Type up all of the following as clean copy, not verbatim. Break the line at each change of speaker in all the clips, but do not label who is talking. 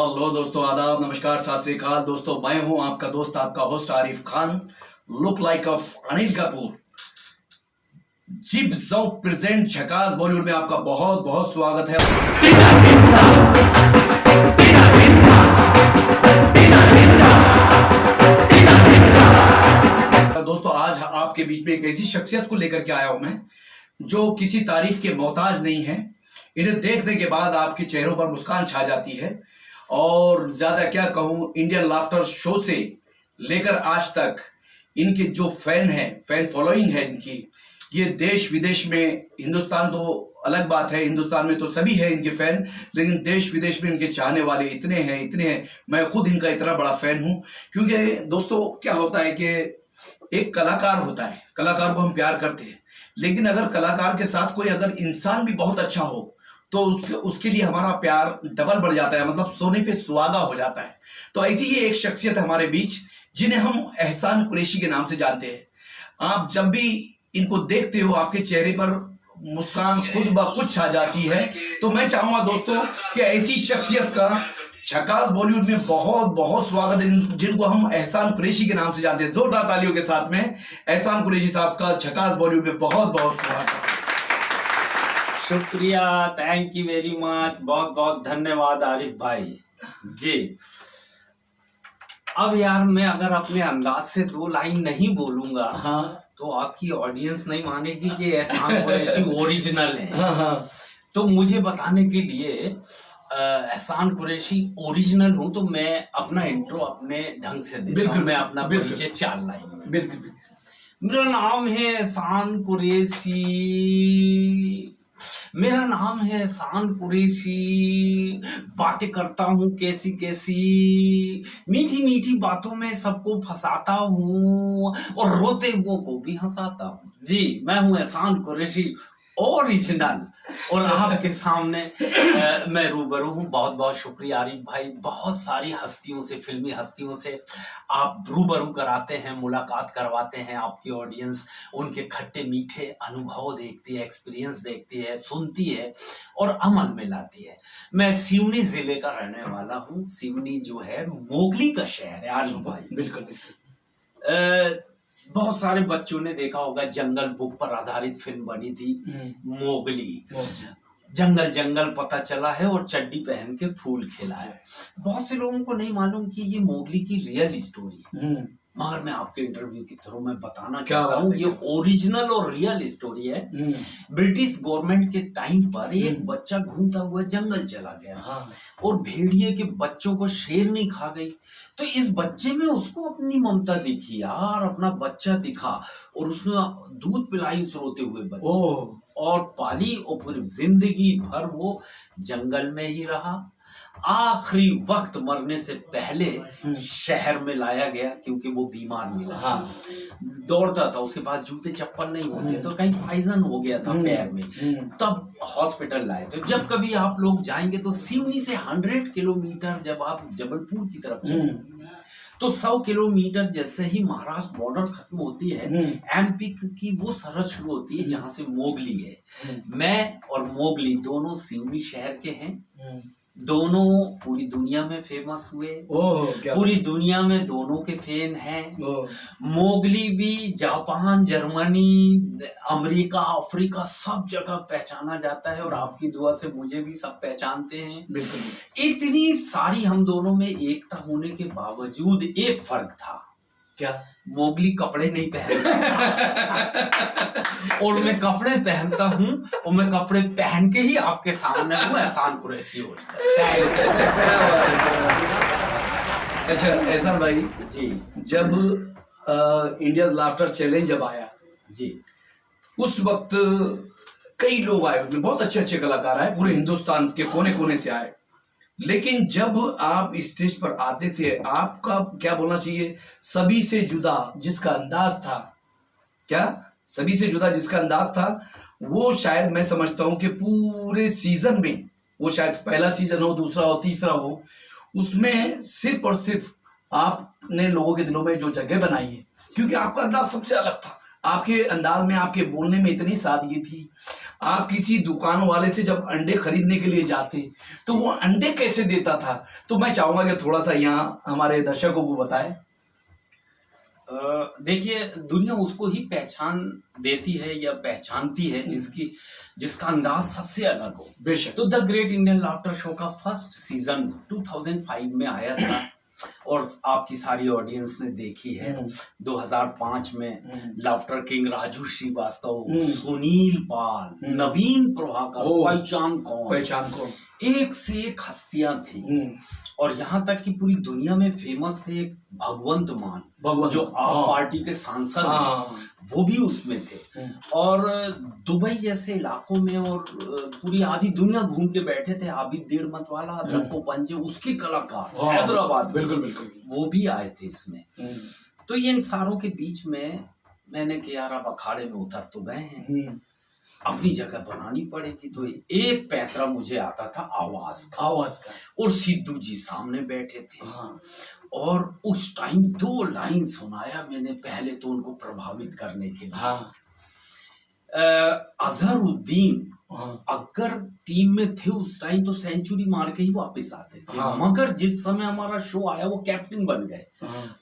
Hello दोस्तों, आदाब, नमस्कार, सत श्री अकाल। दोस्तों मैं हूं आपका दोस्त, आपका host Arif Khan, look like of Anil Kapoor. Zip Jong present झकास बॉलीवुड में आपका बहुत बहुत स्वागत है। दोस्तों आज आपके बीच में एक ऐसी शख्सियत को लेकर के आया हूं मैं, जो किसी तारीफ के मोहताज नहीं है। इन्हें देखने के बाद आपके चेहरों पर मुस्कान छा जाती है। और ज्यादा क्या कहूं, इंडियन लाफ्टर शो से लेकर आज तक इनके जो फैन फॉलोइंग है इनकी, ये देश विदेश में, हिंदुस्तान तो अलग बात है, हिंदुस्तान में तो सभी है इनके फैन, लेकिन देश विदेश में इनके चाहने वाले इतने हैं। मैं खुद इनका इतना बड़ा फैन हूं। क्योंकि दोस्तों क्या होता है कि एक कलाकार होता है, कलाकार को हम प्यार करते हैं, लेकिन अगर कलाकार के साथ कोई अगर इंसान भी बहुत अच्छा हो तो उसके लिए हमारा प्यार डबल बढ़ जाता है, मतलब सोने पे सुहागा हो जाता है। तो ऐसी ही एक शख्सियत है हमारे बीच, जिन्हें हम एहसान कुरैशी के नाम से जानते हैं। आप जब भी इनको देखते हो आपके चेहरे पर मुस्कान खुद ब खुद छा जाती है। तो मैं चाहूंगा दोस्तों कि ऐसी शख्सियत का झकास बॉलीवुड में बहुत बहुत स्वागत है, जिनको हम एहसान कुरैशी के नाम से जानते हैं। जोरदार तालियों के साथ में एहसान कुरैशी साहब का झकास बॉलीवुड में बहुत बहुत स्वागत है।
शुक्रिया, थैंक यू वेरी मच, बहुत बहुत धन्यवाद आरिफ भाई जी। अब यार मैं अगर अपने अंदाज से दो लाइन नहीं बोलूंगा
हाँ
तो आपकी ऑडियंस नहीं मानेगी कि एहसान कुरैशी ओरिजिनल है।
हाँ।
तो मुझे बताने के लिए एहसान कुरैशी ओरिजिनल हूं तो मैं अपना इंट्रो अपने ढंग से देता हूं। मैं अपना परिचय 4 लाइन में।
बिल्कुल।
मेरा नाम है एहसान कुरैशी, मेरा नाम है एहसान कुरैशी। बातें करता हूँ कैसी कैसी, मीठी मीठी बातों में सबको फंसाता हूँ और रोते हुओं को भी हंसाता हूँ। जी मैं हूँ एहसान कुरैशी ओरिजिनल, और आपके सामने मैं रूबरू हूँ। बहुत बहुत शुक्रिया आरिफ भाई, बहुत सारी हस्तियों से, फिल्मी हस्तियों से आप रूबरू कराते हैं, मुलाकात करवाते हैं। आपकी ऑडियंस उनके खट्टे मीठे अनुभव देखती है, एक्सपीरियंस देखती है, सुनती है और अमल में लाती है। मैं सिवनी जिले का रहने वाला हूँ। सिवनी जो है मोगली का शहर है आरिफ भाई।
बिल्कुल।
बहुत सारे बच्चों ने देखा होगा, जंगल बुक पर आधारित फिल्म बनी थी मोगली। जंगल जंगल पता चला है और चड्डी पहन के फूल खिला है। बहुत से लोगों को नहीं मालूम कि ये मोगली की रियल स्टोरी है, मगर मैं आपके इंटरव्यू के थ्रू मैं बताना चाहता हूँ ये ओरिजिनल और रियल स्टोरी है। ब्रिटिश गवर्नमेंट के टाइम पर एक बच्चा घूमता हुआ जंगल चला गया और भेड़िए के बच्चों को शेरनी खा गई। तो इस बच्चे में उसको अपनी ममता दिखी यार, अपना बच्चा दिखा और उसने दूध पिलाई उस रोते हुए बच्चे और पाली, और पूरी जिंदगी भर वो जंगल में ही रहा। आखिरी वक्त मरने से पहले शहर में लाया गया क्योंकि वो बीमार मिला। दौड़ता था, उसके पास जूते चप्पल नहीं होते, तो कहीं पॉइजन हो गया था पैर में, तब हॉस्पिटल लाए थे। जब कभी आप लोग जाएंगे तो सिवनी से 100 किलोमीटर जब आप जबलपुर की तरफ जाएंगे तो 100 किलोमीटर जैसे ही महाराष्ट्र बॉर्डर खत्म होती है, एमपी की वो सरहद शुरू होती है जहाँ से मोगली है। मैं और मोगली दोनों सिवनी शहर के हैं, दोनों पूरी दुनिया में फेमस हुए। पूरी दुनिया में दोनों के फैन हैं। मोगली भी जापान, जर्मनी, अमेरिका, अफ्रीका सब जगह पहचाना जाता है और आपकी दुआ से मुझे भी सब पहचानते हैं। बिल्कुल। इतनी सारी हम दोनों में एकता होने के बावजूद एक फर्क था। क्या? मोगली कपड़े नहीं पहनता और मैं कपड़े पहनता हूँ, और मैं कपड़े पहन के ही आपके सामने हूँ एहसान कुरैशी।
अच्छा एहसान भाई जी, जब इंडियाज लाफ्टर चैलेंज जब आया जी, उस वक्त कई लोग आए, उसमें बहुत अच्छे अच्छे कलाकार आए, पूरे हिंदुस्तान के कोने कोने से आए। लेकिन जब आप स्टेज पर आते थे, आपका क्या बोलना चाहिए, सभी से जुदा जिसका अंदाज था, क्या सभी से जुदा जिसका अंदाज था, वो शायद मैं समझता हूं कि पूरे सीजन में, वो शायद पहला सीजन हो, दूसरा हो, तीसरा हो, उसमें सिर्फ और सिर्फ आपने लोगों के दिलों में जो जगह बनाई है, क्योंकि आपका अंदाज सबसे अलग था। आपके अंदाज में, आपके बोलने में इतनी सादगी थी, आप किसी दुकान वाले से जब अंडे खरीदने के लिए जाते तो वो अंडे कैसे देता था, तो मैं चाहूंगा कि थोड़ा सा यहाँ हमारे दर्शकों को बताएं।
देखिए, दुनिया उसको ही पहचान देती है या पहचानती है जिसका अंदाज सबसे अलग हो।
बेशक।
तो the great Indian laughter show का फर्स्ट सीजन 2005 में आया था और आपकी सारी ऑडियंस ने देखी है। 2005 में लाफ्टर किंग राजू श्रीवास्तव, सुनील पाल, नवीन प्रभाकर,
पहचान कौन,
एक से एक हस्तियां थी। और यहाँ तक कि पूरी दुनिया में फेमस थे भगवंत मान, जो आप पार्टी के सांसद हैं, वो भी उसमें थे। और दुबई जैसे इलाकों में और पूरी आधी दुनिया घूम के बैठे थे। आबिद देड़मत वाला, अदरक को पंजे, उसके कलाकार हैदराबाद,
बिल्कुल बिल्कुल,
वो भी आए थे इसमें। तो ये इन सारों के बीच में मैंने कि यार अब अखाड़े में उतर तो गए हैं, अपनी जगह बनानी पड़ेगी। तो एक पैंतरा मुझे आता था आवाज का, और सिद्धू जी सामने बैठे थे। और उस टाइम 2 लाइन सुनाया मैंने पहले तो उनको प्रभावित करने के लिए। अजहरुद्दीन अगर टीम में थे उस टाइम तो सेंचुरी मार के ही वापस आते थे। मगर जिस समय हमारा शो आया वो कैप्टन बन गए,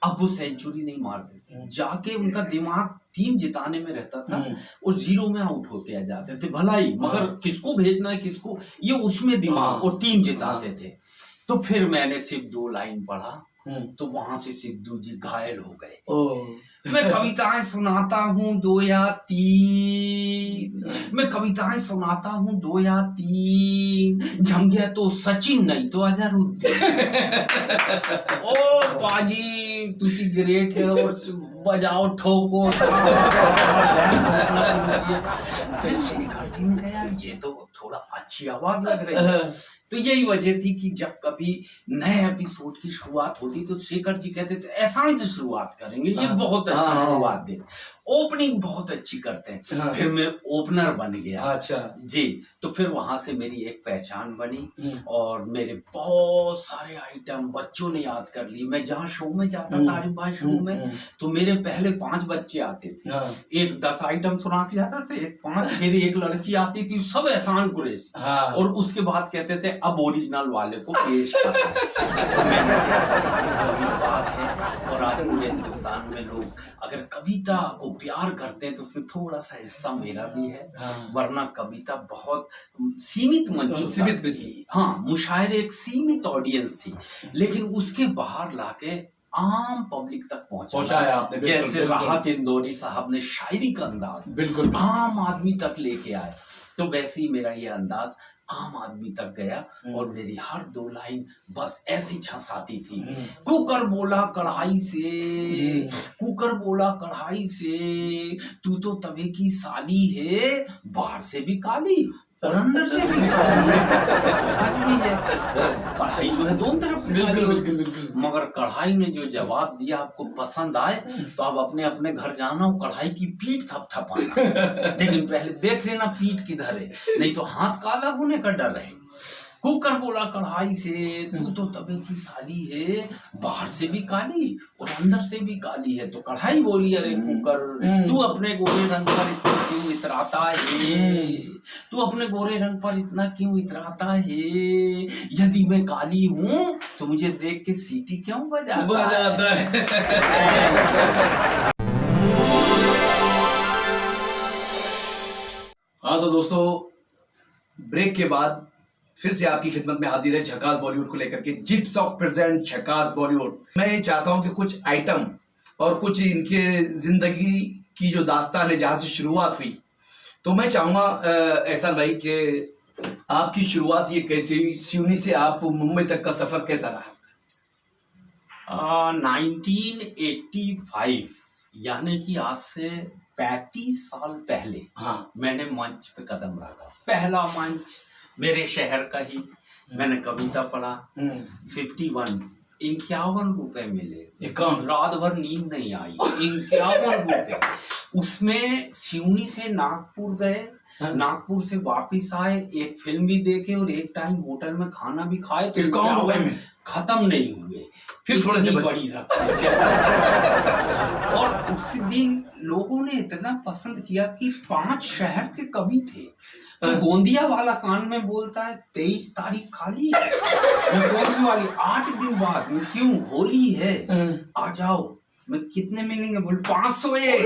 अब वो सेंचुरी नहीं मारते थे। जाके उनका दिमाग टीम जिताने में रहता था और 0 में आउट होते आ जाते थे। भलाई मगर किसको भेजना है किसको, ये उसमें दिमाग, और टीम जिताते थे। तो फिर मैंने सिर्फ 2 लाइन पढ़ा तो वहां से सिद्धू जी घायल हो गए। मैं कविताएं सुनाता हूँ 2 या 3, मैं कविताएं सुनाता हूँ 2 या 3, जम गया तो सचिन नहीं तो अजहरुद्दीन। ओ बाजी तुसी ग्रेट है, और बजाओ ठोको। शेखर जी ने कहा यार ये तो थोड़ा अच्छी आवाज लग रही है। तो यही वजह थी कि जब कभी नए एपिसोड की शुरुआत होती तो शेखर जी कहते थे एहसान से शुरुआत करेंगे, ये बहुत अच्छी शुरुआत दे, ओपनिंग बहुत अच्छी करते हैं। फिर मैं ओपनर बन गया।
अच्छा
जी। तो फिर वहां से मेरी एक पहचान बनी और मेरे बहुत सारे आइटम बच्चों ने याद कर लिए। मैं जहाँ शो में जाता था, आरिफ भाई शो में, तो मेरे पहले 5 बच्चे आते थे। एक 10 आइटम सुना के जाता था, एक 5, फिर एक लड़की आती थी, सब एहसान कुरैशी। और उसके बाद कहते थे अब ओरिजिनल वाले को पेश करना। वही बात है। और आज पूरे हिंदुस्तान में लोग अगर कविता को प्यार करते हैं तो उसमें थोड़ा सा हिस्सा मेरा भी है। वरना कविता बहुत सीमित मंचों तक थी। हाँ, मुशायरे एक सीमित ऑडियंस थी, लेकिन उसके बाहर लाके आम पब्लिक तक पहुंचाया आपने। जैसे राहत इंदौरी साहब ने शायरी का अंदाज बिल्कुल आम आदमी तक लेके आए, तो वैसे ही मेरा ये अंदाज आम आदमी तक गया। और मेरी हर 2 लाइन बस ऐसी झंसाती थी। कुकर बोला कढ़ाई से, कुकर बोला कढ़ाई से, तू तो तवे की साली है, बाहर से भी काली और अंदर से भी काली। सच भी है, कढ़ाई जो है दोनों तरफ से काली। मगर कढ़ाई ने जो जवाब दिया आपको पसंद आए तो आप अपने अपने घर जाना और कढ़ाई की पीठ थपथपाना, लेकिन पहले देख लेना पीठ किधर है, नहीं तो हाथ काला होने का डर है। कुकर बोला कढ़ाई से, तू तो तवे की साली है, बाहर से भी काली और अंदर से भी काली है। तो कढ़ाई बोली अरे कुकर, तू अपने गोरे रंग पर इतना क्यों इतराता है, तू अपने गोरे रंग पर इतना क्यों इतराता है, यदि मैं काली हूँ तो मुझे देख के सीटी क्यों बजाता है।
हाँ तो दोस्तों, ब्रेक के बाद फिर से आपकी खिदमत में हाजिर है झकास बॉलीवुड को लेकर के। जिप्स ऑफ प्रेजेंट झकास बॉलीवुड। मैं चाहता हूं कि कुछ आइटम और कुछ इनके जिंदगी की जो दास्तान है जहां से शुरुआत हुई, तो मैं चाहूंगा एहसान भाई कि आपकी शुरुआत ये कैसी हुई, सिवनी से आप मुंबई तक का सफर कैसा रहा?
1985 यानी कि आज से 35 साल पहले मैंने मंच पे कदम रखा। पहला मंच मेरे शहर का ही। मैंने कविता पढ़ा। 51 रुपए मिले, रात भर नींद नहीं आई। 51 रुपए। उसमें सिवनी से नागपुर गए, नागपुर से वापिस आए, एक फिल्म भी देखे और एक टाइम होटल में खाना भी खाए, तो 51 रुपए में खत्म नहीं हुए। फिर थोड़े से बड़ी रखा। और उस दिन लोगों ने इतना पसंद किया कि 5 शहर के कवि थे, तो गोंदिया वाला कान में बोलता है 23 तारीख खाली है। मैं कौन सी वाली? 8 दिन बाद। मैं क्यों? होली है, आ जाओ। मैं कितने मिलेंगे? बोल 501।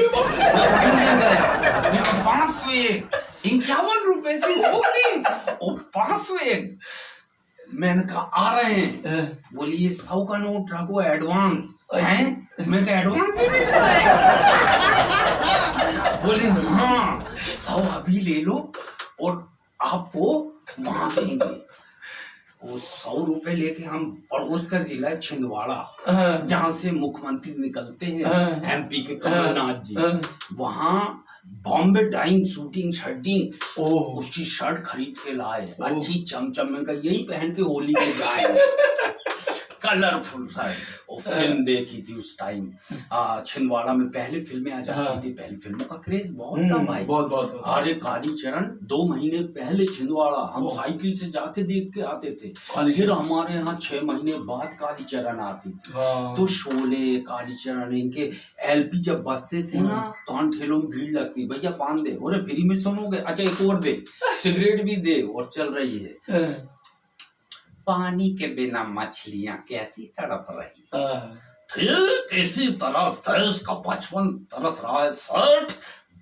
501 51 रुपए से होली और 501। मैंने कहा आ रहे हैं। बोली ये 100 का नोट रखो एडवांस है। मैं कहा एडवांस भी मिलता है? बोले हाँ 100 अभी ले लो और आपको वहां देंगे। वो 100 रुपए लेके हम पड़ोस का जिला है छिंदवाड़ा, जहाँ से मुख्यमंत्री निकलते हैं MP के कमलनाथ जी, वहाँ बॉम्बे डाइंग शूटिंग शर्टिंग उसकी शर्ट खरीद के लाए, अच्छी चमचम में का यही पहन के होली में जाए। Colourful shirt. और फिल्म देखी थी उस टाइम छिंदवाड़ा में, पहले फिल्में आ जाती थी, पहले फिल्मों का क्रेज बहुत था भाई, बहुत। अरे कालीचरण 2 महीने पहले छिंदवाड़ा हम साइकिल से जाके देख के आते थे। फिर हमारे यहाँ 6 महीने बाद कालीचरण आती थी। तो शोले कालीचरण इनके LP जब बजते थे ना, तो ठेलों में भीड़ लगती, भैया पान दे, और फ्री में सुनोगे, अच्छा एक और दे, सिगरेट भी दे, और चल रही है पानी के बिना मछलियां कैसी तड़प रही। ठीक इसी तरह से उसका बचपन तरस रहा है। सठ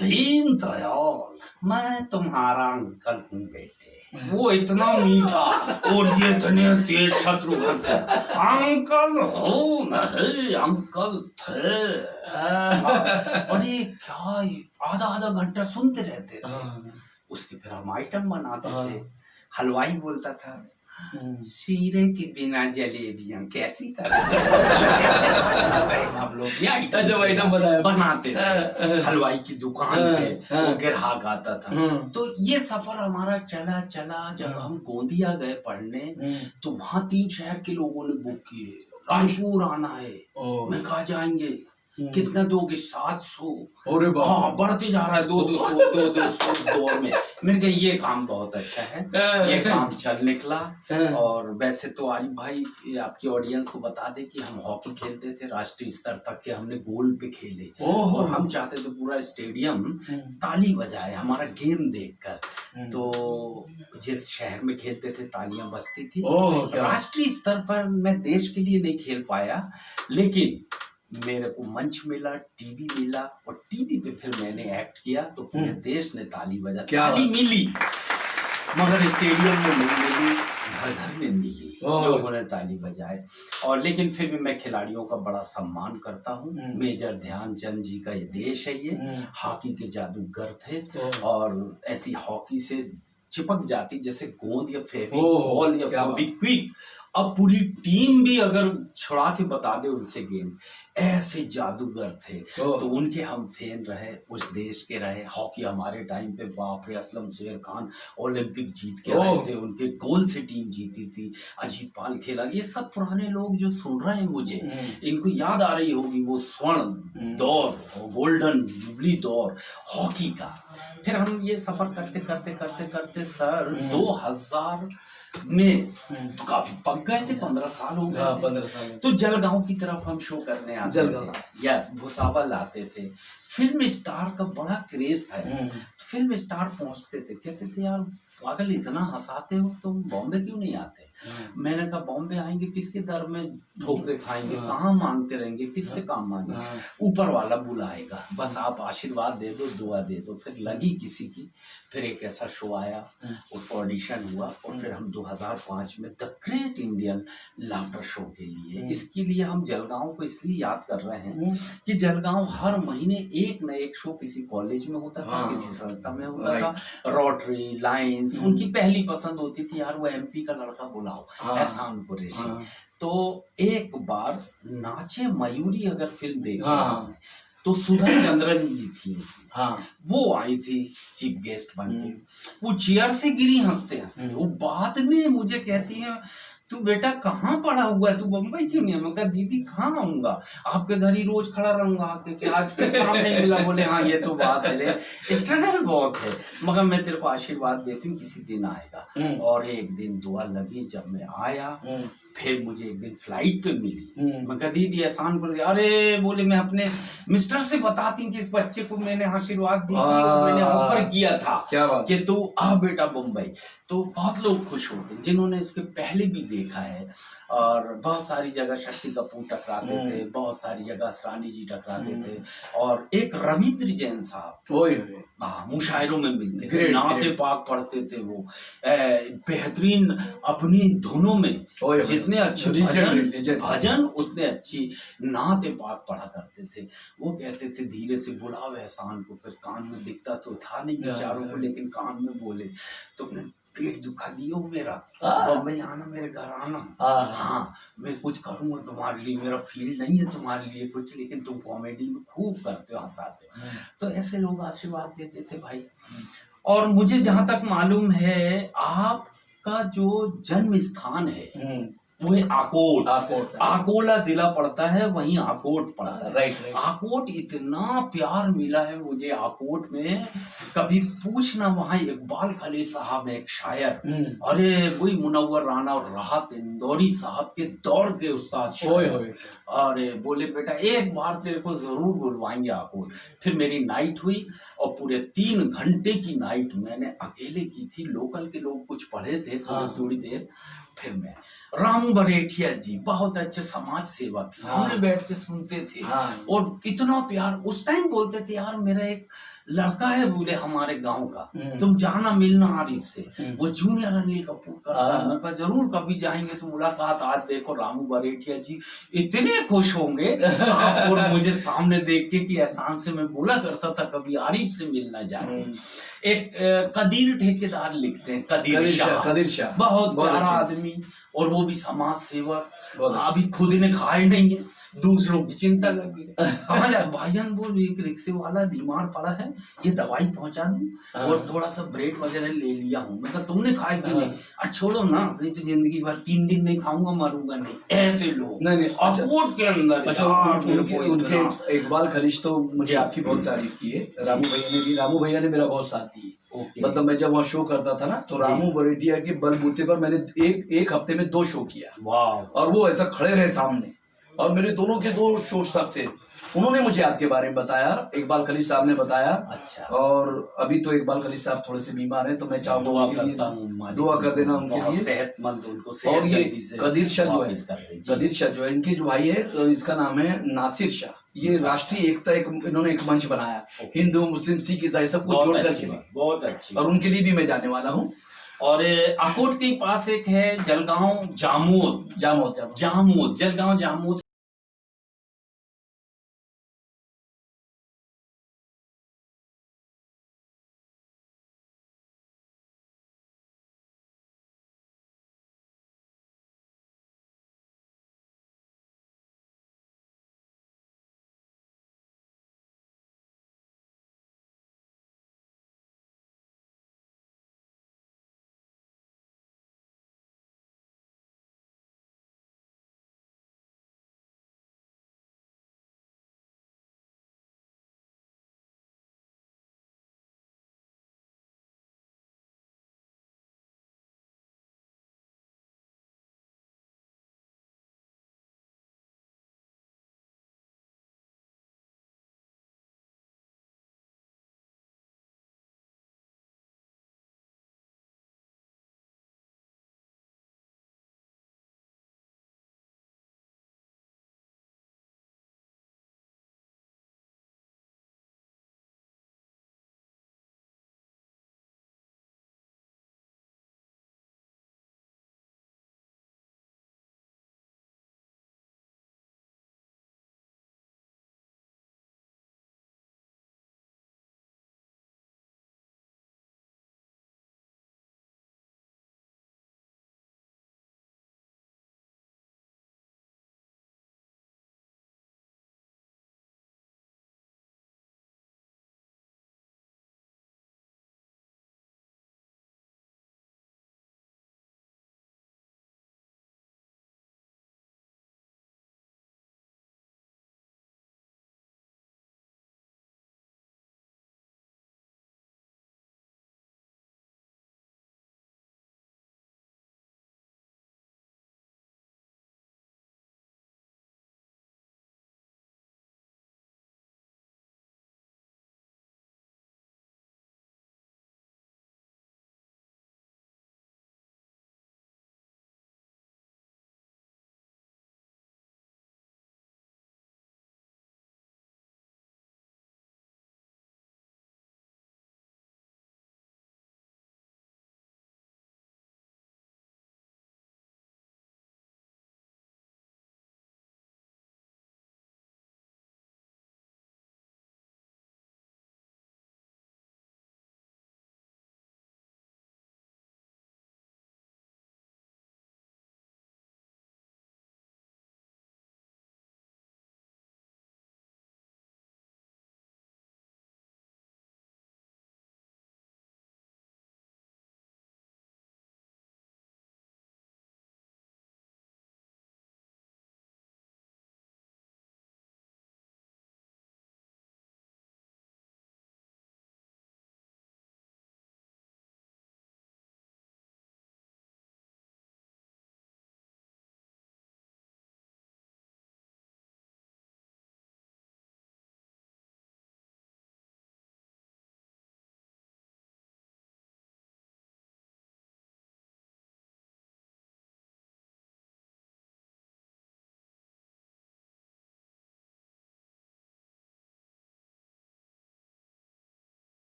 दीन दयाल, मैं तुम्हारा अंकल हूँ बेटे। वो इतना मीठा और ये इतने तेज शत्रुघ्न से, अंकल हो नहीं अंकल थे। अरे क्या आधा घंटा सुनते रहते थे। उसके फिर हम आइटम बनाते थे। हलवाई बोलता था शीरे के बिना जलेबियां कैसी तरह हम लोग ये आइटम बनाते थे। हलवाई की दुकान पे वो ग्राहक आता था। तो ये सफर हमारा चला जब हम गोंदिया गए पढ़ने, तो वहाँ 3 शहर के लोगों ने बुक किए, रायपुर आना है। मैं कहा जाएंगे, कितना दोगे? 700। और हाँ बढ़ते जा रहा है, 200 दौर में। मैंने कहा ये काम बहुत अच्छा है, ये काम चल निकला। और वैसे तो आरिफ भाई आपकी ऑडियंस को बता दे कि हम हॉकी खेलते थे, राष्ट्रीय स्तर तक के हमने गोल पे खेले, और हम चाहते थे पूरा स्टेडियम ताली बजाए हमारा गेम देखकर। तो जिस शहर में खेलते थे तालियां बजती थी। राष्ट्रीय स्तर पर मैं देश के लिए नहीं खेल पाया, लेकिन मेरे को मंच मिला, टीवी मिला, और टीवी पे फिर मैंने एक्ट किया, तो पूरे देश ने ताली बजा। ताली मिली मगर स्टेडियम में नहीं मिली, घर में मिली, लोगों ने ताली बजाए। और लेकिन फिर भी मैं खिलाड़ियों का बड़ा सम्मान करता हूँ। मेजर ध्यानचंद जी का ये देश है, ये हॉकी के जादूगर थे, और ऐसी हॉकी से चिपक जाती जैसे गोंद या फेविकॉल या फेविक्विक। अब पूरी टीम भी अगर छुड़ा के बता दे उनसे गेम, ऐसे जादूगर थे। तो उनके हम फैन रहे, उस देश के रहे। हॉकी हमारे टाइम पे बाप रे, असलम शेर खान ओलंपिक जीत के आए थे, उनके गोल से टीम जीती थी। अजीत पाल खेला। ये सब पुराने लोग जो सुन रहे हैं मुझे, इनको याद आ रही होगी वो स्वर्ण दौर, गोल्डन जुबली दौर हॉकी का। फिर हम ये सफर करते सर 2000 में तो काफी पक गए थे, 15 साल हो गए। 15 साल। तो जलगांव की तरफ हम शो करने आते थे। यस, भुसावल आते थे। फिल्म स्टार का बड़ा क्रेज था। तो फिल्म स्टार पहुंचते थे, कहते थे यार पागल इतना हंसाते हो, तुम बॉम्बे क्यों नहीं आते? मैंने कहा बॉम्बे आएंगे किसके दर में ठोकरे खाएंगे, कहाँ मांगते रहेंगे, किससे काम मांगे? ऊपर वाला बुलाएगा, बस आप आशीर्वाद दे दो, दुआ दे दो। फिर लगी किसी की, फिर एक ऐसा शो आया, उसका ऑडिशन हुआ, और फिर हम 2005 में the great Indian laughter show के लिए, इसके लिए हम जलगांव को इसलिए याद कर रहे हैं कि जलगांव हर महीने एक न एक शो किसी कॉलेज में होता था, किसी संस्था में होता था। रोटरी, लायंस, उनकी पहली पसंद होती थी यार वो MP का लड़का बुलाओ, एहसान कुरैशी। तो एक बार नाचे मयूरी अगर फिल्म देखी तो सुधा चंद्रन जी थी, वो आई थी चीफ गेस्ट बन के। वो चेयर से गिरी हंसते हंसते। वो बाद में मुझे कहती है तू बेटा कहाँ पढ़ा हुआ है, तू बम्बई क्यों नहीं? मैं कहा दीदी कहाँ आऊंगा, आपके घर ही रोज खड़ा रहूंगा आके, कि आज पे काम नहीं मिला। बोले हाँ ये तो बात है रे, स्ट्रगल बहुत है, मगर मैं तेरे को आशीर्वाद देती हूँ किसी दिन आएगा। और एक दिन दुआ लगी, जब मैं आया फिर मुझे एक दिन फ्लाइट पे मिली। मैं कहा दीदी एहसान कर, अरे बोले मैं अपने मिस्टर से बताती कि इस बच्चे को मैंने आशीर्वाद दी थी और मैंने ऑफर किया था कि तू आ बेटा मुंबई। तो बहुत लोग खुश होते जिन्होंने इसके पहले भी देखा है। और बहुत सारी जगह शक्ति कपूर टकराते थे, बहुत सारी जगह असरानी जी टकराते थे, और एक रविंद्र जैन साहब मुशायरों में मिलते थे, नाते पाक पढ़ते थे वो, बेहतरीन अपनी धुनों में जितने अच्छे भजन उतने अच्छी नाते पाक पढ़ा करते थे। वो कहते थे धीरे से बुलाओ एहसान को, फिर कान में दिखता तो था नहीं बेचारों को, लेकिन कान में बोले तुमने पेट दुखा दियो मेरा, बम्बई आना, मेरे घर आना, हाँ मैं कुछ करूँगा तुम्हारे लिए, मेरा फील नहीं है तुम्हारे लिए कुछ, लेकिन तुम कॉमेडी में खूब करते हो, हंसाते हो। तो ऐसे लोग आशीर्वाद देते थे भाई। और मुझे जहाँ तक मालूम है आपका जो जन्म स्थान है वो है आकोट। आकोला जिला पड़ता है, वहीं आकोट पड़ता है। राइट। आकोट इतना प्यार मिला है मुझे आकोट में, कभी पूछना। वहाँ इकबाल खलील साहब है एक शायर, अरे वही मुनव्वर राना और राहत इंदौरी साहब के दौर के उस्ताद। अरे बोले बेटा एक बार तेरे को जरूर बुलवाएंगे आकोट। फिर मेरी नाइट हुई और पूरे 3 घंटे की नाइट मैंने अकेले की थी। लोकल के लोग कुछ पढ़े थे थोड़ी देर, फिर मैं रामू बरेठिया जी बहुत अच्छे समाज सेवक सामने बैठ के सुनते थे। और इतना प्यार, उस टाइम बोलते थे यार मेरा एक लड़का है बोले हमारे गांव का, तुम जाना मिलना आरिफ से, वो जूनियर अनिल कपूर का। मैं कहा जरूर कभी जाएंगे तो मुलाकात। आज देखो रामू बरेठिया जी इतने खुश होंगे और मुझे सामने देख के कि एहसान से मैं बोला करता था कभी आरिफ से मिलना जाए। एक कदीर ठेकेदार लिखते हैं, कदीर शाह बहुत प्यारा आदमी, और वो भी समाज सेवक। अभी खुद ने खाए नहीं है, दूसरों की चिंता लगी है। कहाँ जाए भाईजान, बोल एक रिक्शे वाला बीमार पड़ा है, ये दवाई पहुंचा दूं और थोड़ा सा ब्रेड वगैरह ले लिया हूँ। मैं कहा तुमने खाए कि नहीं? अरे छोड़ो ना, अपनी तो जिंदगी भर 3 दिन नहीं खाऊंगा मरूंगा नहीं। ऐसे लोग अकोट के अंदर।
उनके इकबाल खलील तो मुझे आपकी बहुत तारीफ की है। रामू भैया ने मेरा बहुत साथ दिया। मतलब मैं जब वहाँ शो करता था ना, तो रामू बरेठिया के बलबूते पर मैंने एक हफ्ते में 2 शो किया। और वो ऐसा खड़े रहे सामने, और मेरे दोनों के 2 शो तक थे। उन्होंने मुझे आपके बारे में बताया, इकबाल खलील साहब ने बताया। अच्छा। और अभी तो इकबाल खलील साहब थोड़े से बीमार हैं, तो मैं चाहूंगा उनके लिए दुआ कर देना, उनके लिए सेहतमंद उनको। और ये कदीर शाह जो है इनके जो भाई है, इसका नाम है नासिर शाह। ये राष्ट्रीय एकता इन्होंने एक मंच बनाया, हिंदू मुस्लिम सिख ईसाई सबको जोड़ करके। बहुत अच्छी। और उनके लिए भी मैं जाने वाला हूँ।
और आकोट के पास एक है जलगांव जलगांव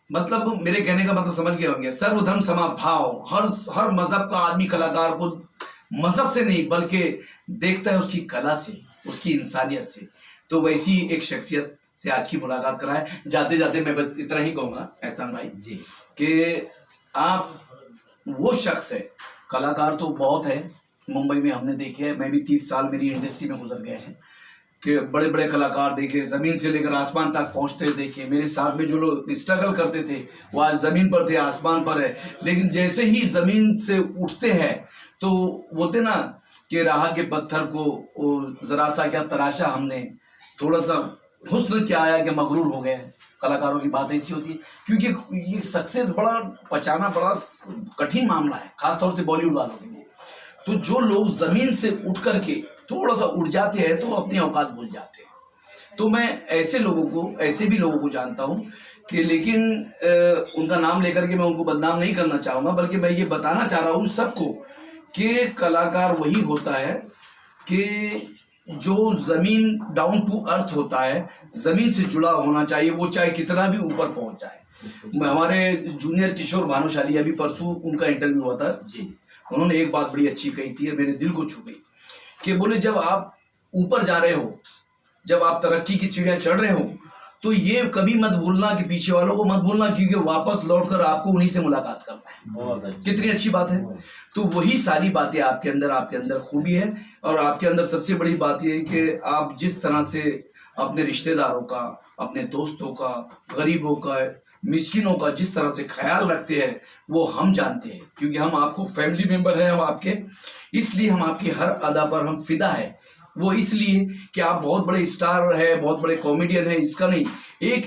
मतलब मेरे कहने का मतलब समझ गए होंगे, सर्वधर्म समाभाव, हर मजहब का आदमी कलाकार को मजहब से नहीं बल्कि देखता है उसकी कला से, उसकी इंसानियत से। तो वैसी एक शख्सियत से आज की मुलाकात कराए। जाते जाते मैं बस इतना ही कहूँगा एहसान भाई
जी
कि आप वो शख्स है, कलाकार तो बहुत है मुंबई में हमने देखे हैं, मैं भी 30 साल मेरी इंडस्ट्री में गुजर गए हैं कि बड़े बड़े कलाकार देखे, ज़मीन से लेकर आसमान तक पहुंचते देखे। मेरे साथ में जो लोग स्ट्रगल करते थे वो आज ज़मीन पर थे, आसमान पर है। लेकिन जैसे ही ज़मीन से उठते हैं तो बोलते ना कि राह के पत्थर को ज़रा सा क्या तराशा हमने, थोड़ा सा हुस्न क्या आया कि मगरूर हो गए। कलाकारों की बात ऐसी होती है क्योंकि ये सक्सेस बड़ा पचाना बड़ा कठिन मामला है, खासतौर से बॉलीवुड वालों के लिए। तो जो लोग ज़मीन से उठ करके थोड़ा सा उड़ जाते हैं तो अपनी औकात भूल जाते हैं। तो मैं ऐसे लोगों को, ऐसे भी लोगों को जानता हूँ कि लेकिन उनका नाम लेकर के मैं उनको बदनाम नहीं करना चाहूँगा, बल्कि मैं ये बताना चाह रहा हूँ सबको कि कलाकार वही होता है कि जो ज़मीन डाउन टू अर्थ होता है, ज़मीन से जुड़ा होना चाहिए, वो चाहे कितना भी ऊपर पहुँच जाए। हमारे जूनियर किशोर भानुशाली, अभी परसों उनका इंटरव्यू हुआ था जी, उन्होंने एक बात बड़ी अच्छी कही थी, मेरे दिल को छू गई कि बोले जब आप ऊपर जा रहे हो, जब आप तरक्की की सीढ़ियाँ चढ़ रहे हो तो ये कभी मत भूलना कि पीछे वालों को मत भूलना, क्योंकि वापस लौटकर आपको उन्हीं से मुलाकात करना है। बहुत कितनी अच्छी बात है। तो वही सारी बातें आपके अंदर खूबी है। और आपके अंदर सबसे बड़ी बात यह है कि आप जिस तरह से अपने रिश्तेदारों का, अपने दोस्तों का, गरीबों का, मिस्किनों का जिस तरह से ख्याल रखते हैं वो हम जानते हैं, क्योंकि हम आपको फैमिली मेंबर हैं हम आपके, इसलिए हम आपकी हर अदा पर हम फिदा है। वो इसलिए कि आप बहुत बड़े स्टार है, बहुत बड़े कॉमेडियन है, इसका नहीं, एक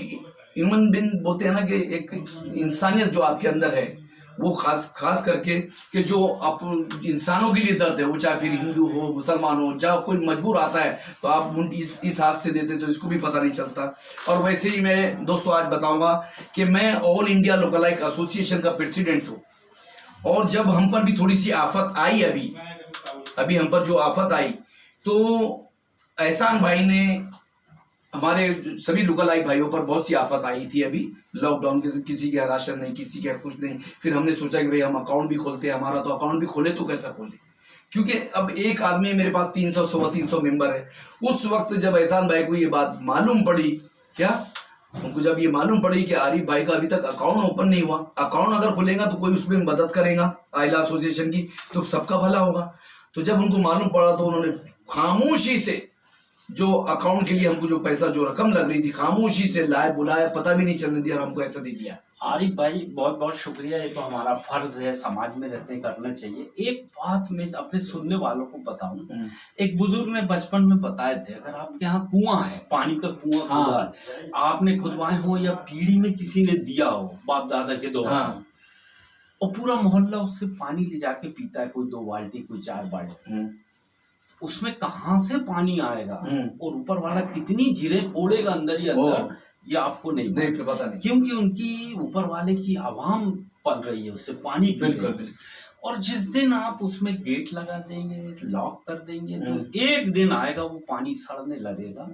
ह्यूमन बीइंग बोलते हैं ना कि एक इंसानियत जो आपके अंदर है वो खास करके कि जो आप इंसानों के लिए दर्द है, वो चाहे फिर हिंदू हो, मुसलमान हो, जब कोई मजबूर आता है तो आप इस हाथ से देते तो इसको भी पता नहीं चलता। और वैसे ही मैं दोस्तों आज बताऊंगा कि मैं ऑल इंडिया लोकलाइक एसोसिएशन का प्रेसिडेंट हूँ। और जब हम पर भी थोड़ी सी आफत आई, अभी हम पर जो आफत आई, तो एहसान भाई ने, हमारे सभी लुकलाइक भाइयों पर बहुत सी आफत आई थी अभी लॉकडाउन के, किसी के राशन नहीं, किसी के कुछ नहीं। फिर हमने सोचा कि भाई हम अकाउंट भी खोलते हैं, हमारा तो अकाउंट भी खोले तो कैसा खोले, क्योंकि अब एक आदमी, मेरे पास 300 मेंबर है। उस वक्त जब एहसान भाई को ये बात मालूम पड़ी, क्या उनको जब ये मालूम पड़ी कि आरिफ भाई का अभी तक अकाउंट ओपन नहीं हुआ, अकाउंट अगर खुलेगा तो कोई उसमें मदद करेगा आइला एसोसिएशन की, तो सबका भला होगा। तो जब उनको मालूम पड़ा तो उन्होंने खामोशी से जो अकाउंट के लिए हमको जो पैसा, जो रकम लग रही थी, खामोशी से लाए, बुलाया, पता भी नहीं चलने दिया और हमको ऐसा दे दिया।
आरिफ भाई बहुत बहुत शुक्रिया, ये तो हमारा फर्ज है, समाज में रहते करना चाहिए। एक बात मैं अपने सुनने वालों को बताऊं, एक बुजुर्ग ने बचपन में बताए थे, अगर आपके यहाँ कुआं है, पानी का कुआं खुदा है, आपने खुदवाए हो या पीढ़ी में किसी ने दिया हो बाप दादा के दौरान, और पूरा मोहल्ला उससे पानी ले जाके पीता है, कोई 2 बाल्टी, कोई 4 बाल्टी, उसमें कहाँ से पानी आएगा और ऊपर वाला कितनी जीरे फोड़ेगा अंदर ही अंदर, ये आपको नहीं पता नहीं, क्योंकि उनकी ऊपर वाले की आवाम पल रही है, उससे पानी बिल्कुल। और जिस दिन आप उसमें गेट लगा देंगे, लॉक कर देंगे, तो एक दिन आएगा वो पानी सड़ने लगेगा।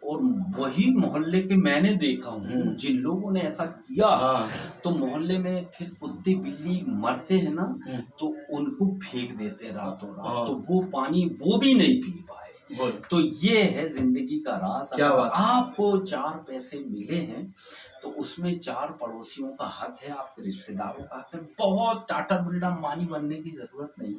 और वही मोहल्ले के मैंने देखा हूँ, जिन लोगों ने ऐसा किया तो मोहल्ले में फिर कुत्ते बिल्ली मरते हैं ना, तो उनको फेंक देते रातों रात, तो वो पानी वो भी नहीं पी पाए। तो ये है जिंदगी का राज। क्या आपको 4 पैसे मिले हैं तो उसमें 4 पड़ोसियों का हक है, आपके रिश्तेदारों का हक है। बहुत टाटा बिल्डा मानी बनने की जरूरत नहीं।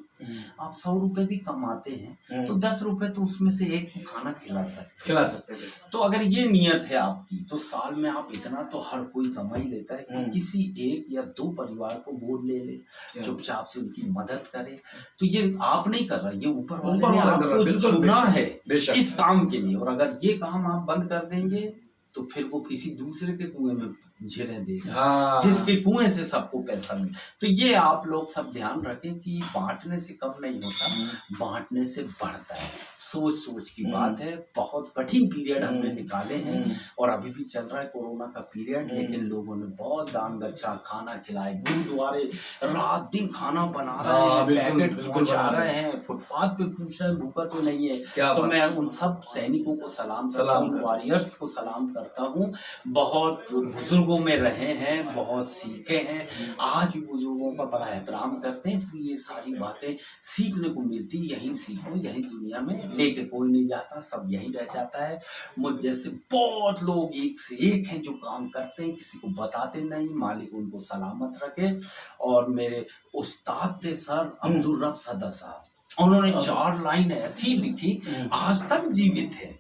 आप 100 रुपए भी कमाते हैं तो 10 रुपए तो उसमें से एक को खाना खिला सकते हैं। तो अगर ये नियत है आपकी, तो साल में आप इतना तो हर कोई कमा ही लेता है कि किसी 1 या 2 परिवार को गोद ले ले, चुपचाप से उनकी मदद करे। तो ये आप नहीं कर रहे, ये ऊपर वाले ने आपको चुना है इस काम के लिए। और अगर ये काम आप बंद कर देंगे तो फिर वो किसी दूसरे के कुएं में झिरे देगा, जिसके कुएं से सबको पैसा मिले। तो ये आप लोग सब ध्यान रखें कि बांटने से कम नहीं होता, बांटने से बढ़ता है। सोच सोच की बात है। बहुत कठिन पीरियड हमने निकाले हैं और अभी भी चल रहा है कोरोना का पीरियड, लेकिन लोगों ने बहुत दान दक्षा, खाना खिलाए, गुरुद्वारे रात दिन खाना बना रहे हैं, पैकेट पहुंचा रहे हैं, फुटपाथ पे पूछ रहे हैं भूखा तो नहीं है। तो मैं उन सब सैनिकों को सलाम करता हूँ, वॉरियर्स को सलाम करता हूँ। बहुत बुजुर्गों में रहे हैं, बहुत सीखे हैं, आज भी बुजुर्गों का बड़ा एहतराम करते हैं। इसलिए ये सारी बातें सीखने को मिलती, यही सीखो, यही दुनिया में लेके कोई नहीं जाता, सब यही रह जाता है। मुझ जैसे बहुत लोग एक से एक हैं जो काम करते हैं, किसी को बताते नहीं, मालिक उनको सलामत रखे। और मेरे उस्ताद थे सर अब्दुल रब सदा साहब, उन्होंने 4 लाइन ऐसी लिखी, आज तक जीवित है।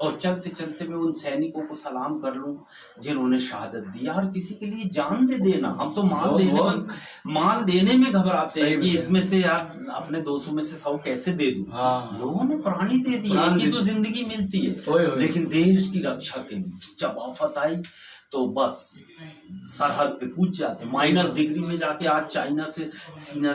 और चलते चलते मैं उन सैनिकों को सलाम कर लूं जिन्होंने शहादत दी। और किसी के लिए जान दे देना, हम तो माल देने में घबराते हैं कि इसमें से यार अपने 200 में से 100 कैसे दे दूं। लोगों ने प्राणी दे दी, इनकी तो जिंदगी मिलती है, लेकिन देश की रक्षा के लिए जब आफत आई तो बस सरहद पे कूद जाते। -डिग्री में जाके आज चाइना से सीना